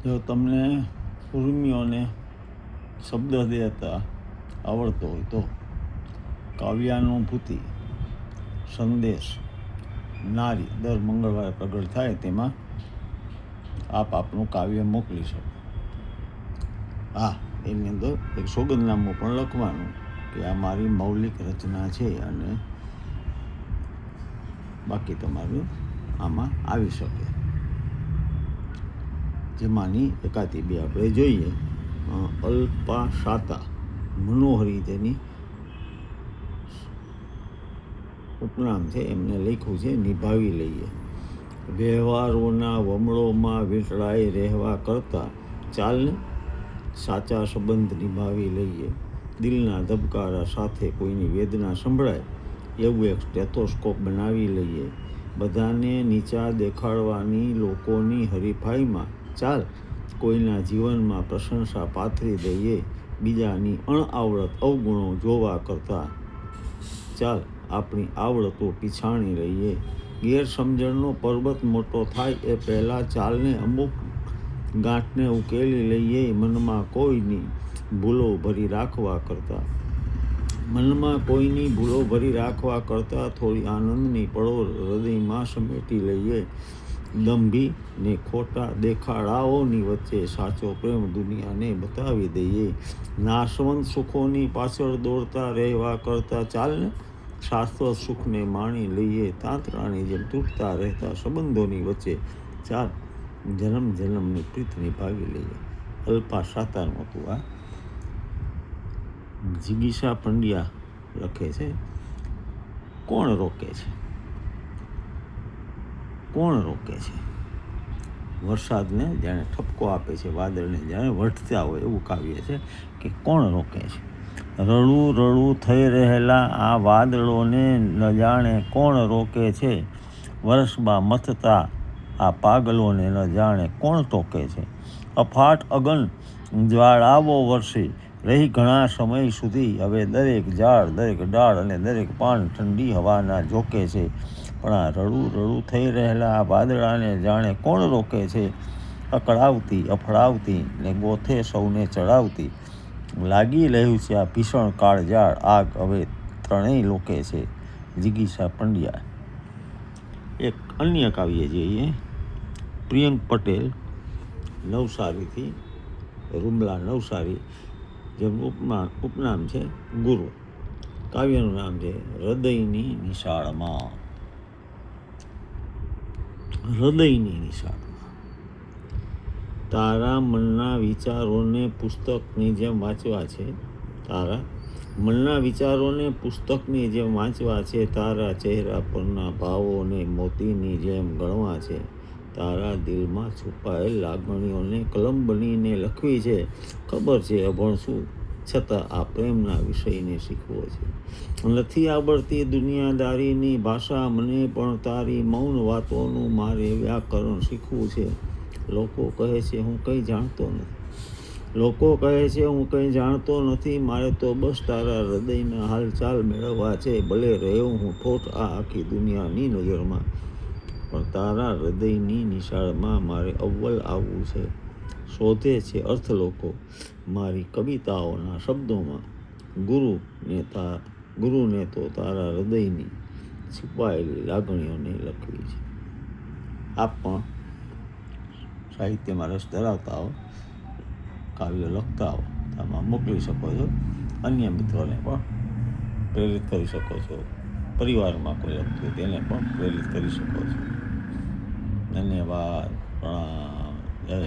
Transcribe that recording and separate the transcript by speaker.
Speaker 1: જો તમને ઉર્મિઓને શબ્દ દેતા આવડતો હોય તો કાવ્યાનુભૂતિ સંદેશ નારી દર મંગળવારે પ્રગટ થાય તેમાં આપ આપનું કાવ્ય મોકલી શકો. હા, એની અંદર એક સોગંદનામું પણ લખવાનું કે આ મારી મૌલિક રચના છે અને બાકી તમારું આમાં આવી શકે. જેમાંની એકાદી બે આપણે જોઈએ. અલ્પા શાતા મનોહરી તેની ઉપનામ છે, એમને લખ્યું છે નિભાવી લઈએ. વ્યવહારોના વમળોમાં વીંટળાઈ રહેવા કરતાં ચાલને સાચા સંબંધ નિભાવી લઈએ. દિલના ધબકારા સાથે કોઈની વેદના સંભળાય એવું એક સ્ટેથોસ્કોપ બનાવી લઈએ. બધાને નીચા દેખાડવાની લોકોની હરીફાઈમાં ચાલ કોઈના જીવનમાં પ્રશંસા પાથરી દઈએ. બીજાની અણઆવડત અવગુણો જોવા કરતાં ચાલ આપણી આવડતો પીછાણી લઈએ. ગેરસમજણનો પર્વત મોટો થાય એ પહેલાં ચાલને અમુક ગાંઠને ઉકેલી લઈએ. મનમાં કોઈની ભૂલો ભરી રાખવા કરતાં થોડી આનંદની પળો હૃદયમાં સમેટી લઈએ. દંભી ને ખોટા દેખાડાઓની વચ્ચે સાચો પ્રેમ દુનિયાને બતાવી દઈએ. નાશવંત સુખોની પાછળ દોડતા રહેવા કરતાં ચાલને શાશ્વત સુખને માણી લઈએ. તાંતરાની જેમ તૂટતા રહેતા સંબંધોની વચ્ચે ચાલ જન્મ જન્મની પ્રીત નિભાવી લઈએ. અલ્પા શાતાનું હતું આ. જિગીષા પંડ્યા લખે છે, કોણ રોકે છે? કોણ રોકે છે? વરસાદને જાણે ઠપકો આપે છે, વાદળને જાણે વઢતા હોય એવું કાવ્ય છે કે કોણ રોકે છે? રડું રડું થઈ રહેલા આ વાદળોને ન જાણે કોણ રોકે છે? વરસમાં મથતા આ પાગલોને ન જાણે કોણ ટોકે છે? અફાટ અગન જ્વાળાઓ વરસી રહી ઘણા સમય સુધી. હવે દરેક ઝાડ, દરેક ડાળ અને દરેક પાન ઠંડી હવાના ઝોકે છે. પણ આ રડું રડું થઈ રહેલા આ વાદળાને જાણે કોણ રોકે છે? અકળાવતી અફળાવતી ને ગોથે સૌને ચડાવતી લાગી રહ્યું છે આ ભીષણ કાળઝાળ આગ હવે ત્રણેય લોકે છે. જિગીષા પંડ્યા. એક અન્ય કાવ્ય જોઈએ. પ્રિયંક પટેલ નવસારીથી, રૂમલા નવસારી, જેમનું ઉપનામ છે ગુરુ. કાવ્યનું નામ છે હૃદયની નિશાળમાં. હૃદયની નિશાળમાં તારા મનના વિચારોને પુસ્તકની જેમ વાંચવા છે. તારા મનના વિચારોને પુસ્તકની જેમ વાંચવા છે. તારા ચહેરા પરના ભાવોને મોતીની જેમ ગણવા છે. તારા દિલમાં છુપાયેલ લાગણીઓને કલમ બનીને લખવી છે. ખબર છે અભણ છું છતાં આ પ્રેમના વિષયને શીખવો છે. નથી આવડતી દુનિયાદારીની ભાષા મને પણ તારી મૌન વાતોનું મારે વ્યાકરણ શીખવું છે. લોકો કહે છે હું કંઈ જાણતો નથી. મારે તો બસ તારા હૃદયના હાલચાલ મેળવવા છે. ભલે રહ્યો હું ઠોઠ આ આખી દુનિયાની નજરમાં, પણ તારા હૃદયની નિશાળમાં મારે અવ્વલ આવવું છે. શોધે છે અર્થ લોકો મારી કવિતાઓના શબ્દોમાં. ગુરુને તો તારા હૃદયની છુપાયેલી લાગણીઓને લખવી છે. આપ પણ સાહિત્યમાં રસ ધરાવતા હો, કાવ્ય લખતા હો, આમાં મોકલી શકો છો. અન્ય મિત્રોને પણ પ્રેરિત કરી શકો છો. પરિવારમાં કોઈ લખતું હોય તેને પણ પ્રેરિત કરી શકો છો. ધન્યવાદ. પ્રણામ. જય